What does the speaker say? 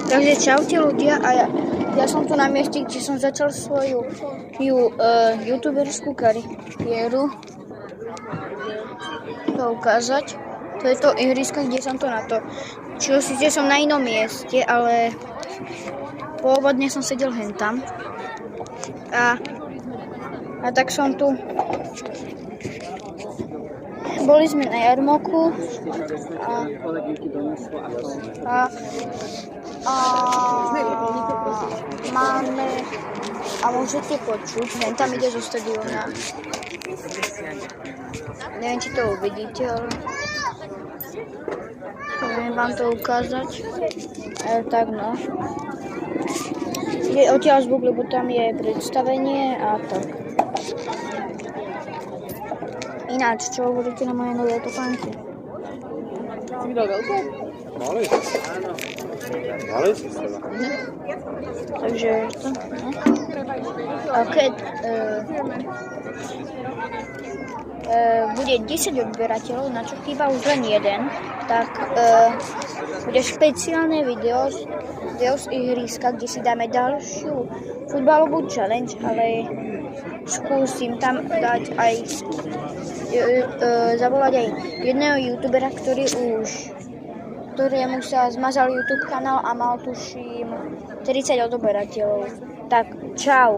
Takže čaute ľudia a ja som tu na mieste, kde som začal svoju youtuberskú kariéru. To ukázať. To je to ihrisko, kde som to natočil. Síce som na inom mieste, ale pôvodne som sedel hentam. A tak som tu. Boli sme na jarmoku máme a môžete počuť, hen tam ide zo stadióna. Neviem, či to uvidíte, ale viem vám to ukázať. Tak no. Je odtiaľ zvuk, lebo tam je predstavenie a tak. Ináč, čo hovoríte na moje nové topánky? Si vydal veľké? Mali? Áno. Mali si seba? Takže to, no. A keď bude 10 odberateľov, na čo chýba už len jeden, tak bude špeciálne video z ihriska, kde si dáme ďalšiu futbalovú challenge, ale skúsim tam dať aj zavolať aj jedného youtubera, ktorému sa zmazal YouTube kanál a mal tuším 30 odberateľov. Tak čau.